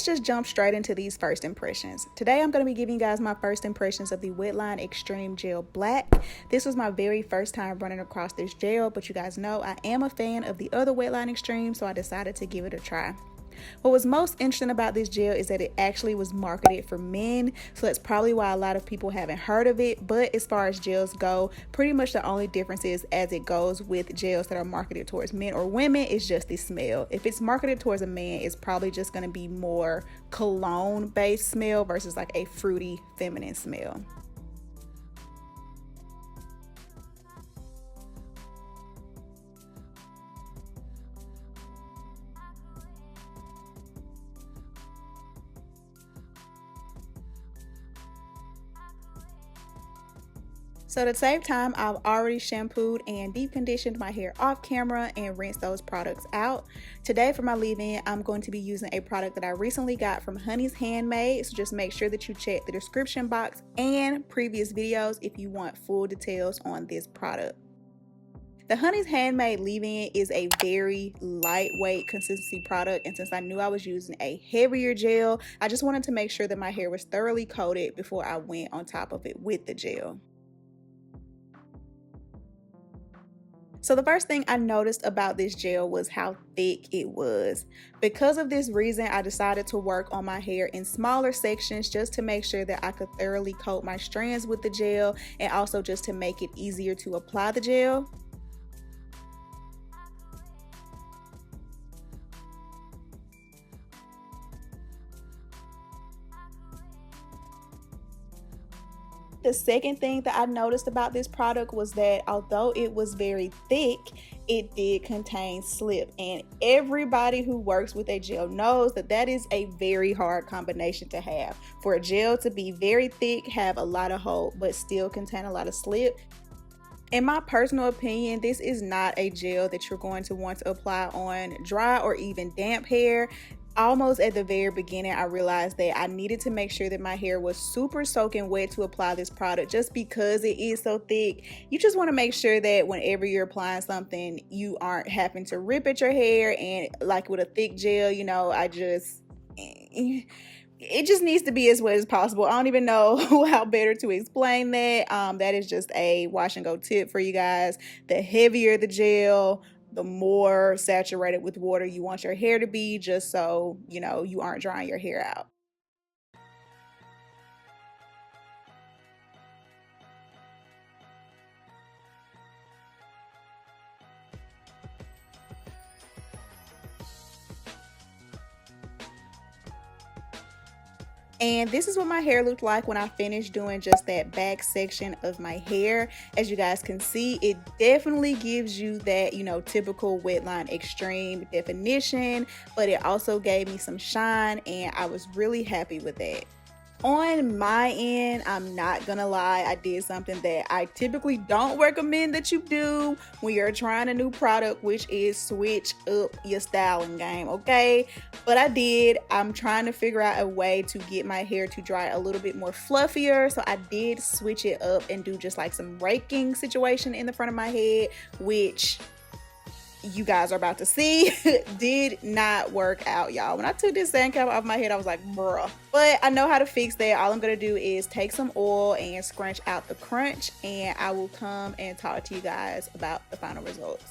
just jump straight into these first impressions. Today I'm going to be giving you guys my first impressions of the Wetline Xtreme Gel Black. This was my very first time running across this gel, but you guys know I am a fan of the other Wetline Xtreme, so I decided to give it a try. What was most interesting about this gel is that it actually was marketed for men, so that's probably why a lot of people haven't heard of it. But as far as gels go, pretty much the only difference is, as it goes with gels that are marketed towards men or women, is just the smell. If it's marketed towards a man, it's probably just going to be more cologne based smell versus like a fruity feminine smell. So to save time, I've already shampooed and deep conditioned my hair off camera and rinsed those products out. Today for my leave-in, I'm going to be using a product that I recently got from Honey's Handmade. So just make sure that you check the description box and previous videos if you want full details on this product. The Honey's Handmade leave-in is a very lightweight consistency product, and since I knew I was using a heavier gel, I just wanted to make sure that my hair was thoroughly coated before I went on top of it with the gel. So the first thing I noticed about this gel was how thick it was. Because of this reason, I decided to work on my hair in smaller sections just to make sure that I could thoroughly coat my strands with the gel, and also just to make it easier to apply the gel. The second thing that I noticed about this product was that although it was very thick, it did contain slip, and everybody who works with a gel knows that that is a very hard combination to have. For a gel to be very thick, have a lot of hold, but still contain a lot of slip. In my personal opinion, this is not a gel that you're going to want to apply on dry or even damp hair. Almost at the very beginning, I realized that I needed to make sure that my hair was super soaking wet to apply this product, just because it is so thick. You just want to make sure that whenever you're applying something, you aren't having to rip at your hair. And like with a thick gel, you know, it just needs to be as wet as possible. I don't even know how better to explain that. That is just a wash and go tip for you guys. The heavier the gel, the more saturated with water you want your hair to be, just so you know you aren't drying your hair out. And this is what my hair looked like when I finished doing just that back section of my hair. As you guys can see, it definitely gives you that, you know, typical Wetline Xtreme definition, but it also gave me some shine, and I was really happy with that. On my end, I'm not gonna lie, I did something that I typically don't recommend that you do when you're trying a new product, which is switch up your styling game, okay? But I did. I'm trying to figure out a way to get my hair to dry a little bit more fluffier, so I did switch it up and do just like some raking situation in the front of my head, which you guys are about to see did not work out, y'all. When I took this sand cap off my head, I was like, bruh. But I know how to fix that. All I'm gonna do is take some oil and scrunch out the crunch, and I will come and talk to you guys about the final results.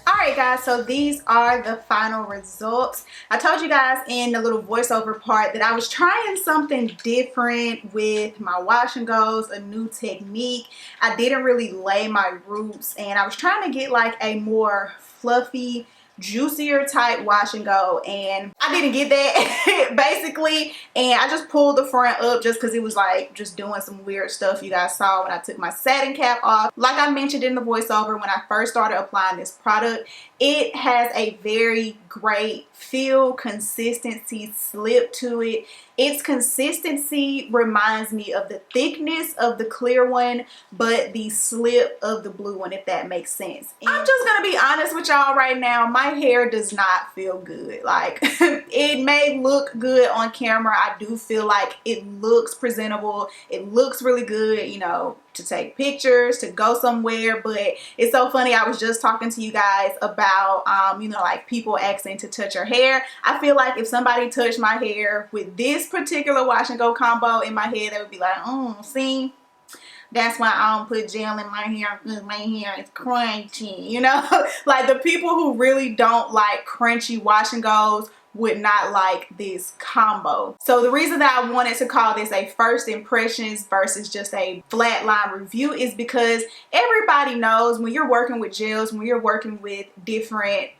Alright guys, so these are the final results. I told you guys in the little voiceover part that I was trying something different with my wash and goes, a new technique. I didn't really lay my roots, and I was trying to get like a more fluffy, juicier type wash and go, and I didn't get that basically, and I just pulled the front up just because it was like just doing some weird stuff you guys saw when I took my satin cap off. Like I mentioned in the voiceover, when I first started applying this product, it has a very great feel, consistency, slip to it. Its consistency reminds me of the thickness of the clear one, but the slip of the blue one, if that makes sense. And I'm just gonna be honest with y'all right now, my hair does not feel good. Like it may look good on camera. I do feel like it looks presentable. It looks really good, you know, to take pictures, to go somewhere. But it's so funny, I was just talking to you guys about you know, like people asking to touch your hair. I feel like if somebody touched my hair with this particular wash and go combo in my head, they would be like, see, that's why I don't put gel in my hair, because my hair is crunchy, you know. Like the people who really don't like crunchy wash and goes would not like this combo. So the reason that I wanted to call this a first impressions versus just a flatline review is because everybody knows when you're working with gels, when you're working with different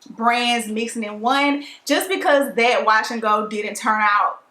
brands mixing in one, just because that wash and go didn't turn out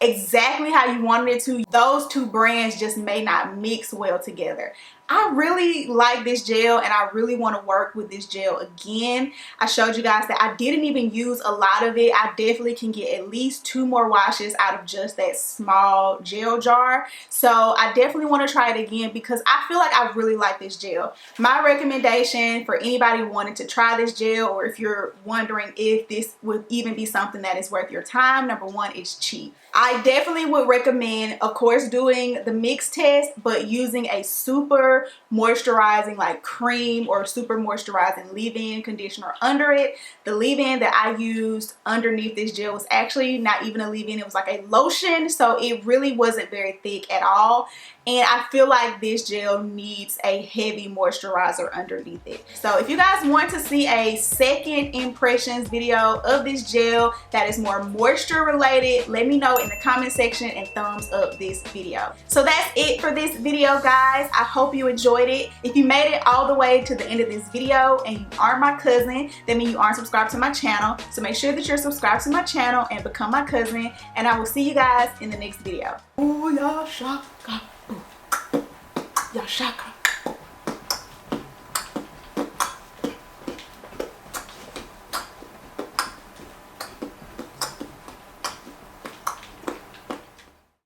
exactly how you wanted it to, those two brands just may not mix well together. I really like this gel and I really want to work with this gel again. I showed you guys that I didn't even use a lot of it. I definitely can get at least 2 more washes out of just that small gel jar. So I definitely want to try it again because I feel like I really like this gel. My recommendation for anybody wanting to try this gel, or if you're wondering if this would even be something that is worth your time, number one, it's cheap. I definitely would recommend, of course, doing the mix test, but using a super moisturizing like cream or super moisturizing leave-in conditioner under it. The leave-in that I used underneath this gel was actually not even a leave-in, it was like a lotion, so it really wasn't very thick at all. And I feel like this gel needs a heavy moisturizer underneath it. So if you guys want to see a second impressions video of this gel that is more moisture related, let me know in the comment section and thumbs up this video. So that's it for this video, guys. I hope you enjoyed it. If you made it all the way to the end of this video and you aren't my cousin, that means you aren't subscribed to my channel. So make sure that you're subscribed to my channel and become my cousin. And I will see you guys in the next video. Ooh, y'all shaka. Ooh. Y'all shaka.